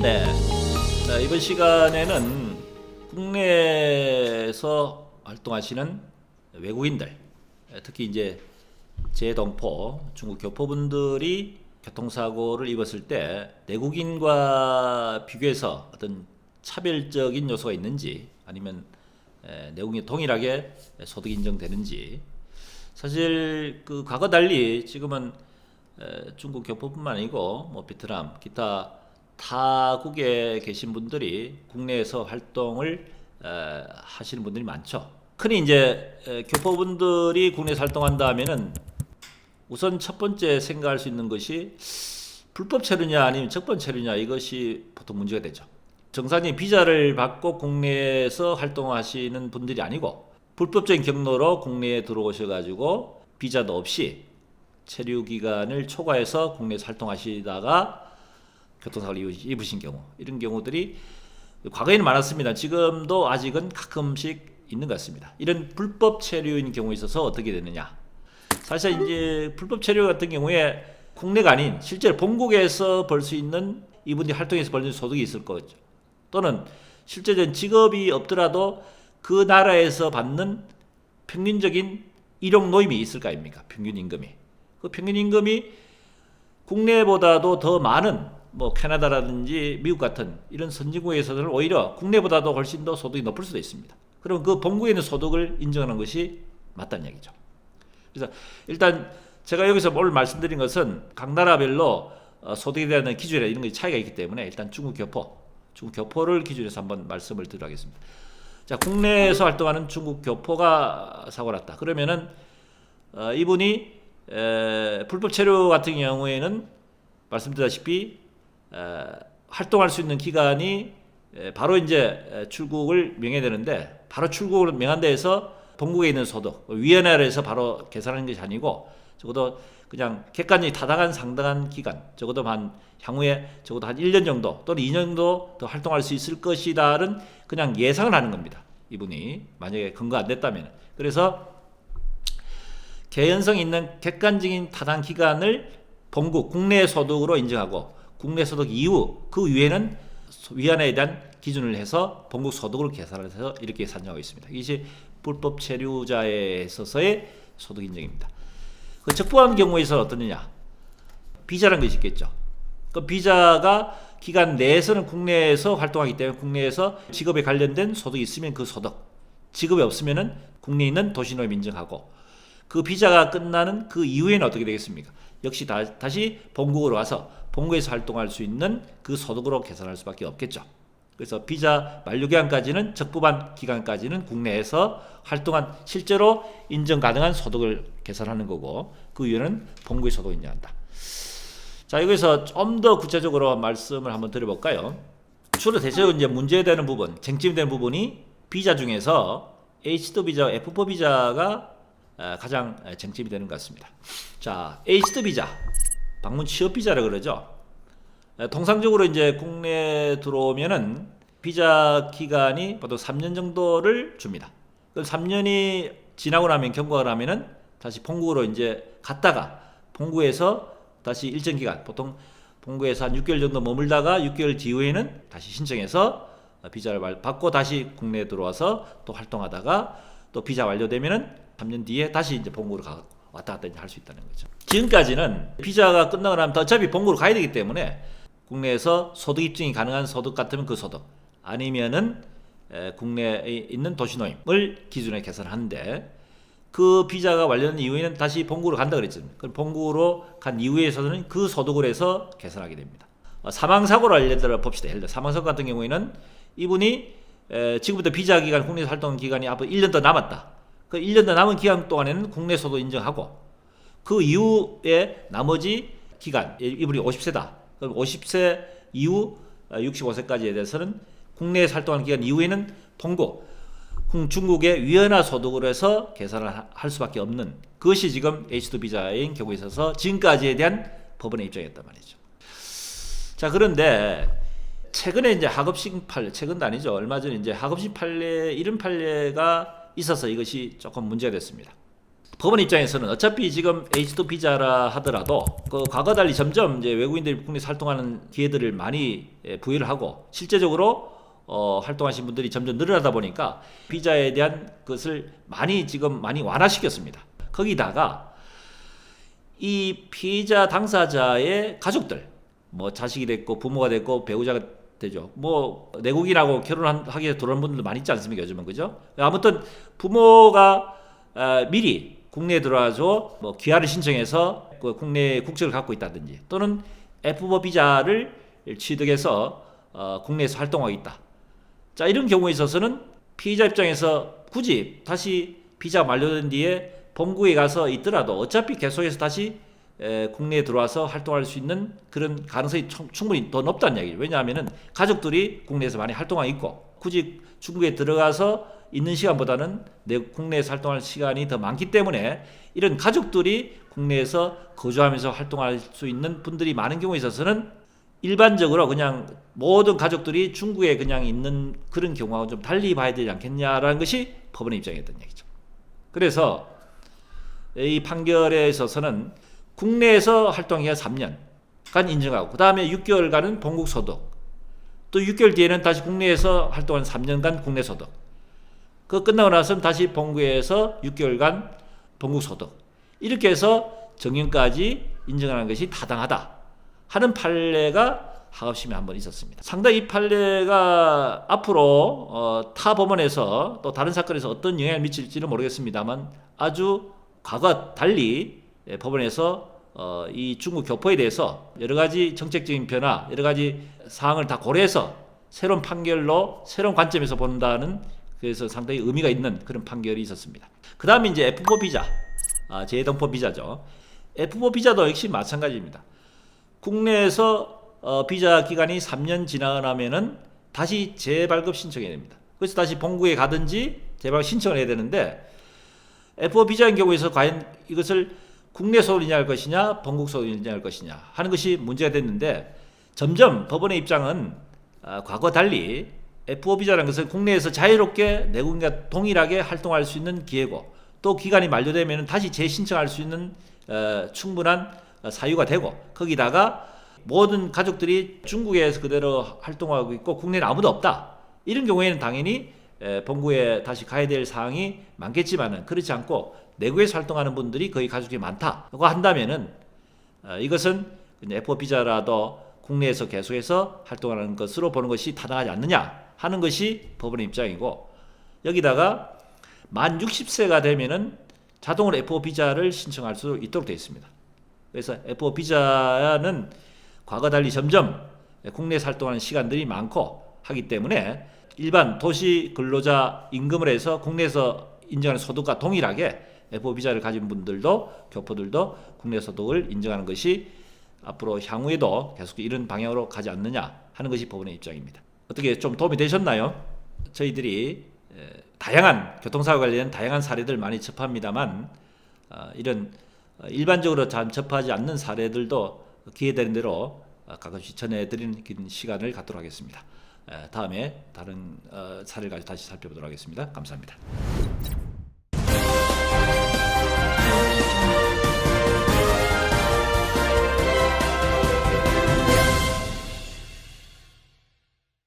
네. 자, 이번 시간에는 국내에서 활동하시는 외국인들, 특히 이제 제동포, 중국 교포분들이 교통사고를 입었을 때 내국인과 비교해서 어떤 차별적인 요소가 있는지, 아니면 내국인이 동일하게 소득 인정되는지. 사실 그 과거 달리 지금은 중국 교포뿐만 아니고 뭐 베트남, 기타 타국에 계신 분들이 국내에서 활동을 하시는 분들이 많죠. 흔히 이제 교포분들이 국내에서 활동한다 하면은 우선 첫 번째 생각할 수 있는 것이 불법 체류냐 아니면 적법 체류냐, 이것이 보통 문제가 되죠. 정상적인 비자를 받고 국내에서 활동하시는 분들이 아니고 불법적인 경로로 국내에 들어오셔가지고 비자도 없이 체류 기간을 초과해서 국내에서 활동하시다가 교통사고를 입으신 경우, 이런 경우들이 과거에는 많았습니다. 지금도 아직은 가끔씩 있는 것 같습니다. 이런 불법 체류인 경우에 있어서 어떻게 되느냐. 사실 이제 불법 체류 같은 경우에 국내가 아닌 실제로 본국에서 벌 수 있는, 이분이 활동해서 벌는 소득이 있을 거죠. 또는 실제적인 직업이 없더라도 그 나라에서 받는 평균적인 일용 노임이 있을 거 아닙니까? 평균 임금이. 그 평균 임금이 국내보다도 더 많은 뭐 캐나다라든지 미국 같은 이런 선진국에서는 오히려 국내보다도 훨씬 더 소득이 높을 수도 있습니다. 그럼 그 본국에 있는 소득을 인정하는 것이 맞다는 얘기죠. 그래서 일단 제가 여기서 오늘 말씀드린 것은 각 나라별로 소득에 대한 기준이나 이런 것이 차이가 있기 때문에 일단 중국 교포를 기준해서 한번 말씀을 드리겠습니다. 자, 국내에서 활동하는 중국 교포가 사고 났다. 그러면은 이분이 불법 체류 같은 경우에는 말씀드렸다시피 활동할 수 있는 기간이 바로 이제 출국을 명해야 되는데, 바로 출국을 명한 데에서 본국에 있는 소득, 위원회에서 바로 계산하는 것이 아니고 적어도 그냥 객관적이 타당한 상당한 기간, 적어도 향후에 적어도 한 1년 정도 또는 2년 정도 더 활동할 수 있을 것이다는 그냥 예상을 하는 겁니다. 이분이 만약에 근거 안 됐다면. 그래서 개연성 있는 객관적인 타당 기간을 본국 국내 소득으로 인정하고, 국내 소득 이후 그 위에는 위안화에 대한 기준을 해서 본국 소득으로 계산해서 이렇게 산정하고 있습니다. 이것이 불법 체류자에 있어서의 소득 인정입니다. 그 적법한 경우에서 어떠느냐? 비자라는 것이 있겠죠. 그 비자가 기간 내에서는 국내에서 활동하기 때문에 국내에서 직업에 관련된 소득이 있으면 그 소득, 직업이 없으면은 국내에 있는 도시노임 인정하고, 그 비자가 끝나는 그 이후에는 어떻게 되겠습니까? 역시 다시 본국으로 가서 본국에서 활동할 수 있는 그 소득으로 계산할 수밖에 없겠죠. 그래서 비자 만료기간까지는, 적법한 기간까지는 국내에서 활동한 실제로 인정 가능한 소득을 계산하는 거고, 그 이후에는 본국의 소득을 인정한다. 자, 여기서 좀 더 구체적으로 말씀을 한번 드려볼까요? 주로 대체적으로 이제 문제되는 부분, 쟁점되는 부분이 비자 중에서 H2 비자, F4 비자가 가장 쟁점이 되는 것 같습니다. 자, H2 비자, 방문 취업 비자라 그러죠. 통상적으로 이제 국내에 들어오면은 비자 기간이 보통 3년 정도를 줍니다. 그 3년이 지나고 나면, 경과가 나면은 다시 본국으로 이제 갔다가 본국에서 다시 일정 기간, 보통 본국에서 한 6개월 정도 머물다가 6개월 뒤후에는 다시 신청해서 비자를 받고 다시 국내에 들어와서 또 활동하다가 또 비자 완료되면은 3년 뒤에 다시 이제 본국으로 왔다 갔다 할 수 있다는 거죠. 지금까지는 비자가 끝나고 나면 어차피 본국으로 가야 되기 때문에 국내에서 소득 입증이 가능한 소득 같으면 그 소득, 아니면은 국내에 있는 도시노임을 기준에 계산하는데, 그 비자가 완료된 이후에는 다시 본국으로 간다 그랬죠. 그럼 본국으로 간 이후에서는 그 소득을 해서 계산하게 됩니다. 사망사고를 예를 들어 봅시다. 예를 들어 사망사고 같은 경우에는 이분이 지금부터 비자 기간, 국내에서 활동 기간이 앞으로 1년 더 남았다. 그 1년 더 남은 기간 동안에는 국내 소득 인정하고, 그 이후에 나머지 기간, 이분이 50세다. 그럼 50세 이후 65세까지에 대해서는 국내에서 활동하는 기간 이후에는 본국, 중국의 위안화 소득으로 해서 계산을 할 수밖에 없는, 그것이 지금 H2 비자인 경우에 있어서 지금까지에 대한 법원의 입장이었단 말이죠. 자, 그런데 최근에 이제 하급식 판례, 최근도 아니죠. 얼마 전에 이제 하급식 판례, 이런 판례가 있어서 이것이 조금 문제가 됐습니다. 법원 입장에서는 어차피 지금 H2 비자라 하더라도 그 과거 달리 점점 이제 외국인들이 국내에서 활동하는 기회들을 많이 부여를 하고 실제적으로 활동하신 분들이 점점 늘어나다 보니까 비자에 대한 것을 지금 많이 완화시켰습니다. 거기다가 이 피해자 당사자의 가족들, 뭐 자식이 됐고 부모가 됐고 배우자가 되죠. 뭐 내국인하고 결혼하기 위해 들어온 분들도 많이 있지 않습니까? 요즘은 그죠? 아무튼 부모가 미리 국내에 들어와서 뭐 귀화를 신청해서 그 국내 국적을 갖고 있다든지 또는 F4 비자를 취득해서 국내에서 활동하고 있다. 자, 이런 경우에 있어서는 피의자 입장에서 굳이 다시 비자 만료된 뒤에 본국에 가서 있더라도 어차피 계속해서 다시 국내에 들어와서 활동할 수 있는 그런 가능성이 충분히 더 높다는 얘기죠. 왜냐하면은 가족들이 국내에서 많이 활동하고 있고 굳이 중국에 들어가서 있는 시간보다는 내 국내에서 활동할 시간이 더 많기 때문에 이런 가족들이 국내에서 거주하면서 활동할 수 있는 분들이 많은 경우에 있어서는 일반적으로 그냥 모든 가족들이 중국에 그냥 있는 그런 경우하고 좀 달리 봐야 되지 않겠냐라는 것이 법원의 입장이었던 얘기죠. 그래서 이 판결에 있어서는 국내에서 활동기간 3년간 인정하고 그 다음에 6개월간은 본국 소득, 또 6개월 뒤에는 다시 국내에서 활동한 3년간 국내 소득, 그 끝나고 나서는 다시 본국에서 6개월간 본국 소득, 이렇게 해서 정년까지 인정하는 것이 타당하다 하는 판례가 하급심에 한번 있었습니다. 상당히 이 판례가 앞으로 타 법원에서 또 다른 사건에서 어떤 영향을 미칠지는 모르겠습니다만 아주 과거와 달리 법원에서 이 중국 교포에 대해서 여러 가지 정책적인 변화, 여러 가지 사항을 다 고려해서 새로운 판결로 새로운 관점에서 본다는, 그래서 상당히 의미가 있는 그런 판결이 있었습니다. 그 다음에 이제 F4 비자, 재동포 비자죠. F4 비자도 역시 마찬가지입니다. 국내에서 비자 기간이 3년 지나고 나면은 다시 재발급 신청해야 됩니다. 그래서 다시 본국에 가든지 재발급 신청을 해야 되는데 F4 비자인 경우에서 과연 이것을 국내 소득을 인정할 것이냐 본국 소득을 인정할 것이냐 하는 것이 문제가 됐는데 점점 법원의 입장은 과거와 달리 F4 비자라는 것은 국내에서 자유롭게 내국인과 동일하게 활동할 수 있는 기회고 또 기간이 만료되면 다시 재신청할 수 있는 충분한 사유가 되고 거기다가 모든 가족들이 중국에서 그대로 활동하고 있고 국내에는 아무도 없다. 이런 경우에는 당연히 본국에 다시 가야 될 사항이 많겠지만은 그렇지 않고 내국에서 활동하는 분들이 거의 가족이 많다고 한다면은 이것은 F4 비자라도 국내에서 계속해서 활동하는 것으로 보는 것이 타당하지 않느냐 하는 것이 법원의 입장이고 여기다가 만 60세가 되면은 자동으로 F4 비자를 신청할 수 있도록 되어 있습니다. 그래서 F4 비자는 과거 달리 점점 국내에서 활동하는 시간들이 많고 하기 때문에 일반 도시 근로자 임금을 해서 국내에서 인정하는 소득과 동일하게 F4 비자를 가진 분들도 교포들도 국내 소득을 인정하는 것이 앞으로 향후에도 계속 이런 방향으로 가지 않느냐 하는 것이 법원의 입장입니다. 어떻게 좀 도움이 되셨나요? 저희들이 다양한 교통사고 관련 다양한 사례들 많이 접합니다만 이런 일반적으로 잘 접하지 않는 사례들도 기회되는 대로 가끔씩 전해드리는 시간을 갖도록 하겠습니다. 다음에 다른 사례를 가지고 다시 살펴보도록 하겠습니다. 감사합니다.